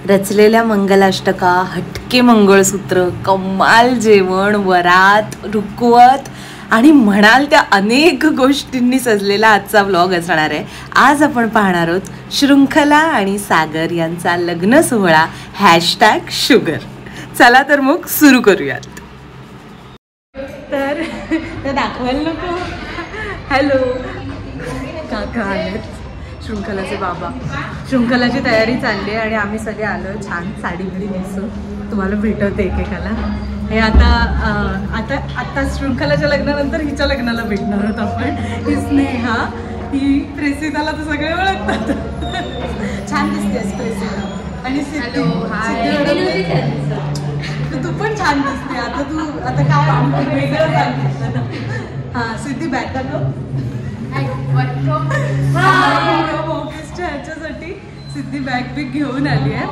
रचलेल्या मंगलाष्टका, हटके मंगळसूत्र, कमाल जेवण, वरात, रुकवत आणि म्हणाल त्या अनेक गोष्टींनी सजलेला आजचा व्लॉग असणार आहे। आज आपण पाहणार आहोत शृंखला आणि सागर यांचा लग्न सोहळा #शुगर। चला तर मग सुरू करूयात। तर दाखवायला नको। हॅलो काका आलेत, शृंखलाचे बाबा। शृंखलाची तयारी चालली आहे आणि आम्ही सगळे आलो छान साडी बिडी नेसून। तुम्हाला भेटवते एकेकाला। हे आता शृंखलाच्या लग्नानंतर हिच्या लग्नाला भेटणार आहोत आपण। ही स्नेहा, ही प्रेसिदाला तर सगळे ओळखतात। छान दिसतेस प्रेसिदा। आणि सिद्धी, तू पण छान दिसते। आता काय वेगळं सांगितलं। हां सिद्धी बॅग दाखव। ह्याच्यासाठी सिद्धी बॅग बिग घेऊन आली आहे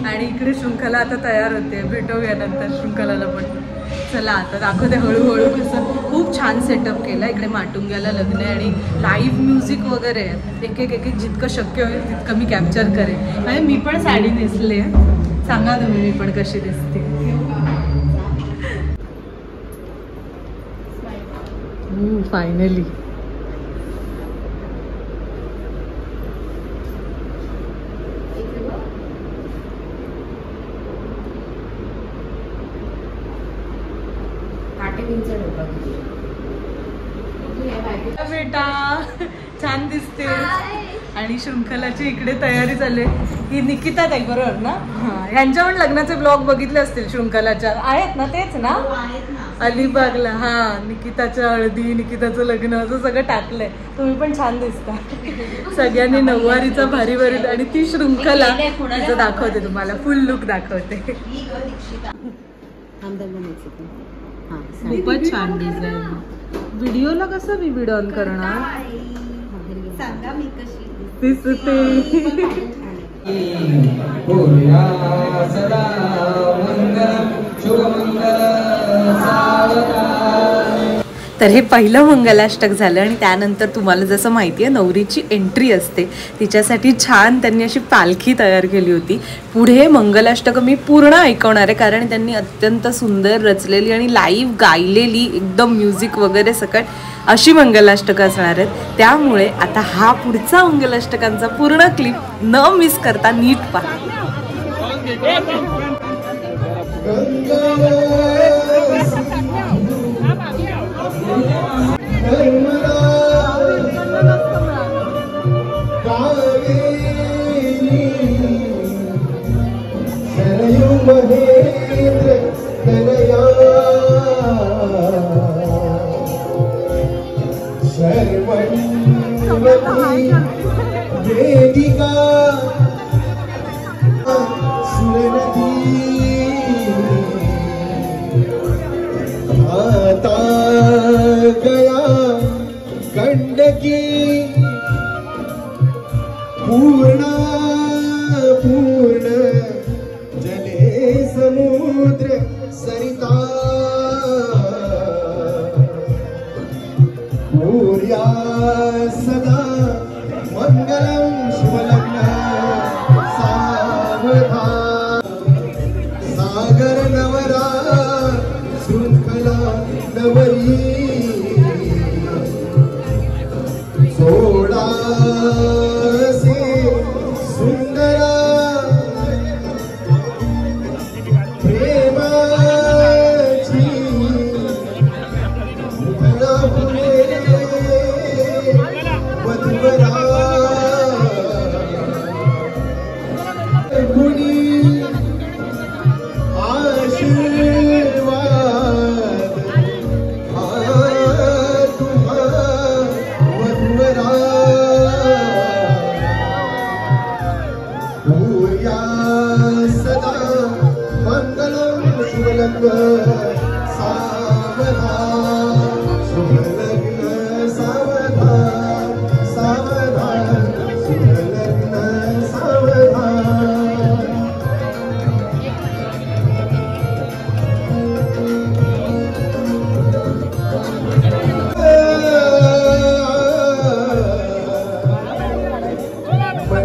आणि इकडे शृंखला आता तयार होते। भेटूया नंतर शृंखलाला पण। चला आता दाखवते हळूहळू कसं खूप छान सेटअप केला। इकडे माटुंग्याला लग्न आहे आणि लाईव्ह म्युझिक वगैरे आहे। एक एक जितकं शक्य होईल तितकं मी कॅप्चर करेन। आणि मी पण साडी नेसली आहे। सांगा तुम्ही मी पण कशी दिसते। फायनली बेटा छान दिसते। आणि शृंखलाची इकडे तयारी चालू आहे। ही निकिता ताई बरोबर ना? हां यांच्या पण लग्नाचे ब्लॉग बघितले असतील शृंखलाच्या। आहेत ना? तेच ना अलिबागला। हां निकिताच्या हळदी, निकिताचं लग्न असं सगळं टाकलंय। तुम्ही पण छान दिसता। सगळ्यांनी नऊवारीचा भारी भारी। आणि ती शृंखला तिचं दाखवते तुम्हाला, फुल लुक दाखवते। खूपच छान डिझाईन। व्हिडिओला कसं मी व्हिडिओ ऑन करणार सांगा मी कशी दिसते। तर हे पहिलं मंगलाष्टक झालं आणि त्यानंतर तुम्हाला जसं माहिती आहे नवरीची एंट्री असते, तिच्यासाठी छान त्यांनी अशी पालखी तयार केली होती। पुढे मंगलाष्टक मी पूर्ण ऐकवणार आहे कारण त्यांनी अत्यंत सुंदर रचलेली आणि लाईव्ह गायलेली एकदम म्युझिक वगैरे सकट अशी मंगलाष्टक असणार आहेत। त्यामुळे आता हा पुढचा मंगलाष्टकांचा पूर्ण क्लिप न मिस करता नीट पहा।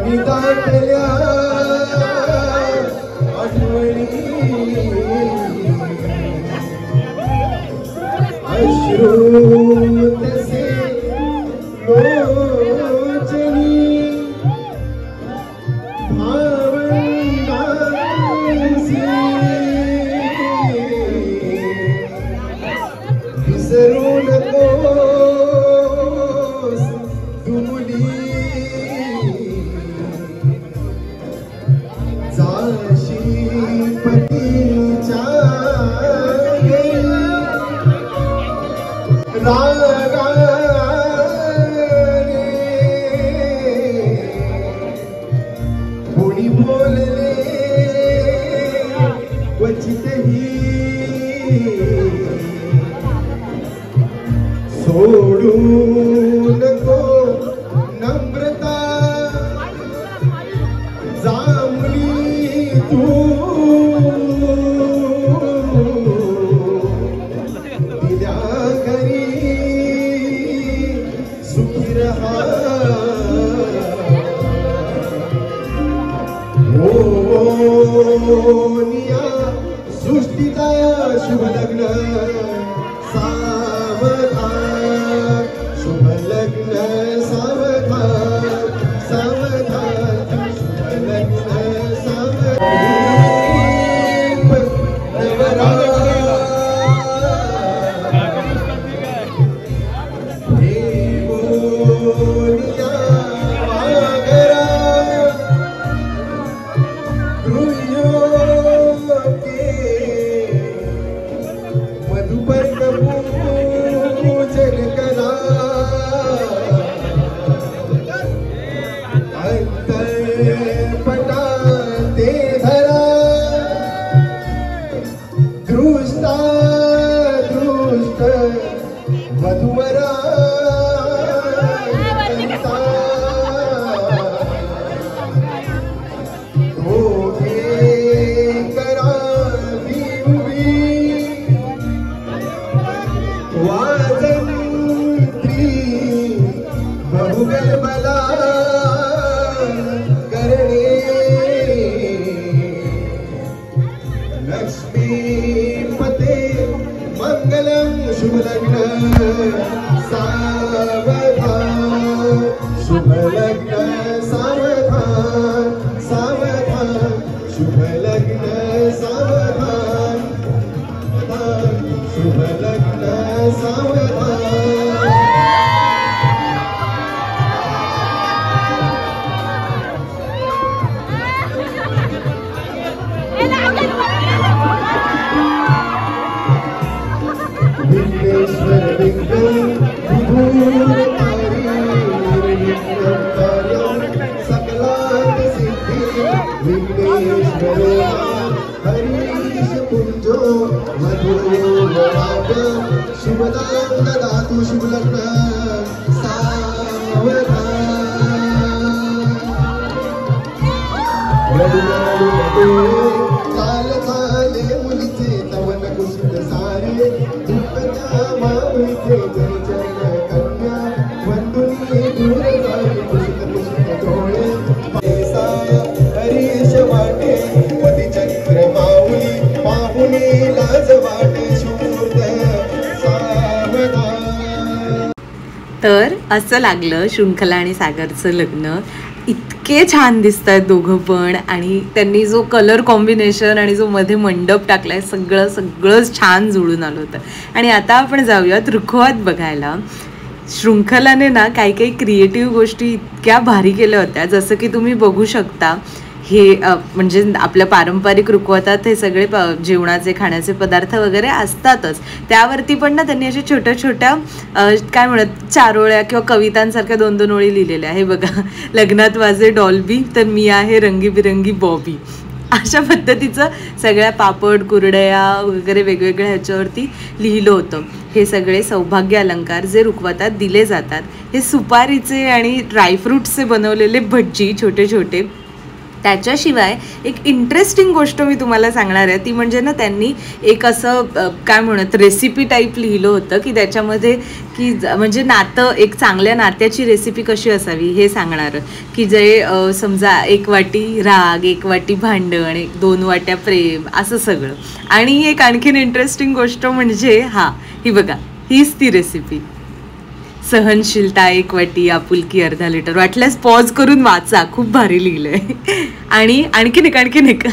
आणि दाटल्या आठवणी अश्रू तसे लोचनी भावंडांचे विसरू नकोस तू मुली जाशी पतीच्या रागाने कोणी बोलले क्वचितही सोडू नको नम्रता जांभळी तू दिल्या घरी सुखी रहा निया सृष्टीचा शुभ लग्न सावधान शुभ लग्न सावधान सावधान शुभ लग्न सावधान नवरा हे बोलिया मागरा मधुपर्क पूजन करा अंतरपटा ते धरा दृष्टा दृष्ट मधुवरा बहुगल मला करणे लक्ष्मीपते मंगलम शुभ लग्न सावधान शुभ लग्न सावधान सावधान शुभ लग्न सावधान शुभ लग्न सावधान विघ्नेश्वर विघ्न विधूर तारी सकलात सिद्धि विघ्नेश्वर हरीश पुंजो मधुराव्य शुभदां ददातु शुभ लग्न सावधान चाले मुलीचे तवन कुशीत सारे दुःखच्या माऊलीचे चरण कन्या वंदुनी दूर जाई कुशीत कुशीत डोळे हरीश वाटे पतिचंद्र माऊली पाहुणी लाज वाटे शूर्द सावधान. तर असं लागलं शृंखला आणि सागरचं लग्न. इतके छान दिसत आहेत दोघं पण, आणि त्यांनी जो कलर कॉम्बिनेशन आणि जो मध्ये मंडप टाकलाय सगळंच छान जुळून आलं होतं. आणि आता आपण जाऊयात रुखवात बघायला. शृंखलाने ना काही क्रिएटिव्ह गोष्टी इतक्या भारी केल्या होत्या, जसं की तुम्ही बघू शकता. हे म्हणजे आपल्या पारंपरिक रुखवतात हे सगळे जेवणाचे खाण्याचे पदार्थ वगैरे असतातच. त्यावरती पण ना त्यांनी अशा छोट्या छोट्या काय म्हणत चारोळ्या किंवा कवितांसारख्या 2-2 ओळी लिहिलेल्या. हे बघा, लग्नात वाजे डॉल्बी तर मी आहे रंगीबिरंगी बॉबी. अशा पद्धतीचं सगळ्या पापड कुरडया वगैरे वेगवेगळ्या ह्याच्यावरती लिहिलं होतं. हे सगळे सौभाग्य अलंकार जे रुखवतात दिले जातात. हे सुपारीचे आणि ड्रायफ्रूट्सचे बनवलेले भज्जी छोटे छोटे त्याच्याशिवाय एक इंटरेस्टिंग गोष्ट मी तुम्हाला सांगणार आहे, ती म्हणजे ना त्यांनी एक असं काय म्हणत रेसिपी टाईप लिहिलं होतं की त्याच्यामध्ये की म्हणजे नातं, एक चांगल्या नात्याची रेसिपी कशी असावी हे सांगणारं, की जे समजा 1 वाटी राग, 1 वाटी भांडण, 2 वाट्या प्रेम, असं सगळं. आणि एक आणखीन इंटरेस्टिंग गोष्ट म्हणजे ही बघा, हीच ती रेसिपी. सहनशीलता 1 वाटी, आपुलकी अर्धा लिटर. वाटल्यास पॉज करून वाचा, खूप भारी लिहिलंय. आणि आणखीन एक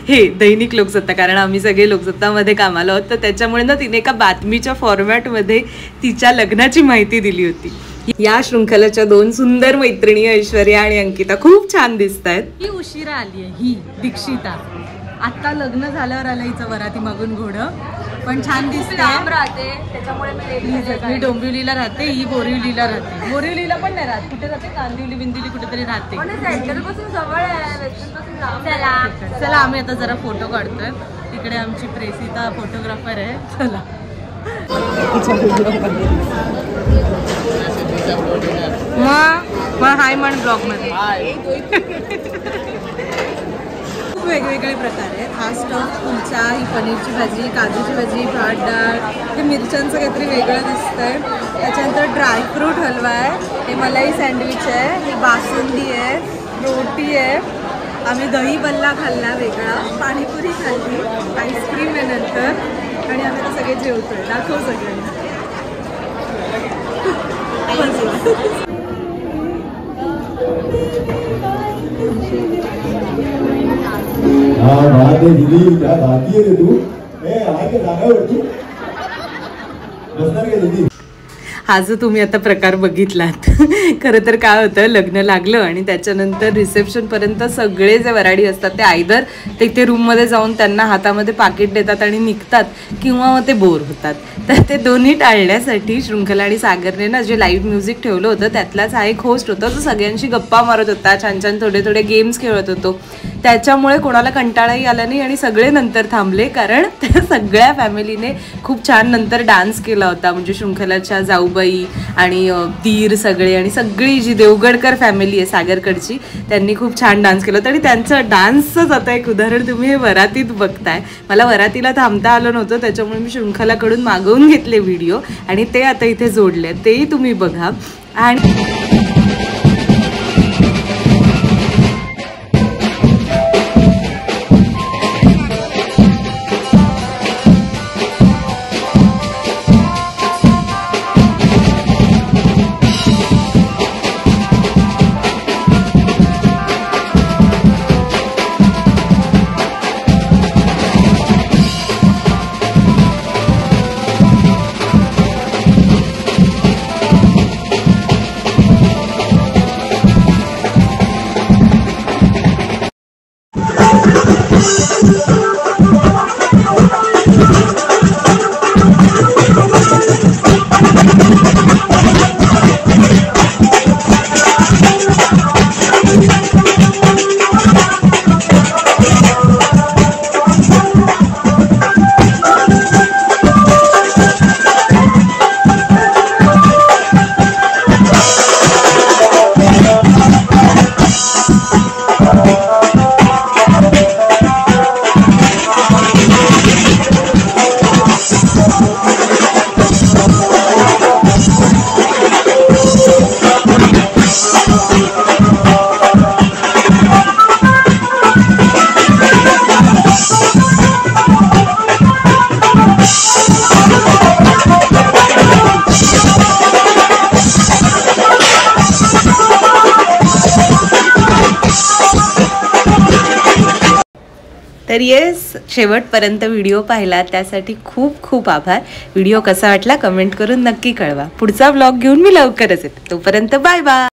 हे दैनिक लोकसत्ता, कारण आम्ही सगळे लोकसत्तामध्ये कामाला आहोत, तर त्याच्यामुळे ना तिने एका बातमीच्या फॉर्मॅटमध्ये तिच्या लग्नाची माहिती दिली होती. या शृंखलाच्या 2 सुंदर मैत्रिणी ऐश्वर्या आणि अंकिता खूप छान दिसत आहेत. ही उशिरा आली आहे, ही दीक्षिता. आता लग्न झाल्यावर आलं हिचं वराती मागून घोडं, पण छान दिसते. त्याच्यामुळे मी डोंबिवलीला राहते, ही बोरिवलीला राहते. बोरिवलीला पण नाही राहत, कुठे राहते, कांदिवली बिंदिवली कुठेतरी राहते. चला आम्ही आता जरा फोटो काढतोय. तिकडे आमची प्रेसिता फोटोग्राफर आहे. चला मग हाय म्हण ब्लॉग मध्ये. खूप वेगवेगळे प्रकार आहेत. हा स्टफ कुलचा, ही पनीरची भाजी, काजूची भाजी, भात डाळ, हे मिरच्यांचं काहीतरी वेगळं दिसतंय. त्याच्यानंतर ड्रायफ्रूट हलवा आहे, हे मलाई सँडविच आहे, ही बासुंदी आहे, रोटी आहे. आम्ही दही बल्ला खाल्ला वेगळा, पाणीपुरी खाल्ली, आईस्क्रीम आहे नंतर, आणि आम्ही आता सगळे जेवतोय. दाखव सगळ्यांना. दिदी क्या भागी आहे रे तू. जागावरती बसणार का दिदी. हा जो तुम्ही आता प्रकार बघितलात, खरं तर काय होतं, लग्न लागलं आणि त्याच्यानंतर रिसेप्शनपर्यंत सगळे जे वराडी असतात ते आयदर ते रूममध्ये जाऊन त्यांना हातामध्ये पाकिट देतात आणि निघतात, किंवा मग ते बोर होतात. तर ते दोन्ही टाळण्यासाठी शृंखला आणि सागरने ना जे लाईव्ह म्युझिक ठेवलं होतं त्यातलाच हा एक होस्ट होता, जो सगळ्यांशी गप्पा मारत होता, छान छान थोडे गेम्स खेळत होतो. त्याच्यामुळे कोणाला कंटाळाही आला नाही आणि सगळे नंतर थांबले, कारण त्या सगळ्या फॅमिलीने खूप छान नंतर डान्स केला होता. म्हणजे शृंखलाच्या जाऊबाई आणि दीर सगळे, आणि सगळी जी देवगडकर फॅमिली आहे सागरकडची, त्यांनी खूप छान डान्स केला होता. आणि त्यांचं डान्सचंच आता एक उदाहरण तुम्ही हे वरातीत बघताय. मला वरातीला थांबता आलं नव्हतं, त्याच्यामुळे मी शृंखलाकडून मागवून घेतले व्हिडिओ आणि ते आता इथे जोडले, तेही तुम्ही बघा. आणि तर येस, शेवटपर्यंत व्हिडिओ पाहिला त्यासाठी खूप खूप आभार. व्हिडिओ कसा वाटला कमेंट करून नक्की कळवा. पुढचा व्लॉग घेऊन मी लवकरच येते. तोपर्यंत बाय बाय.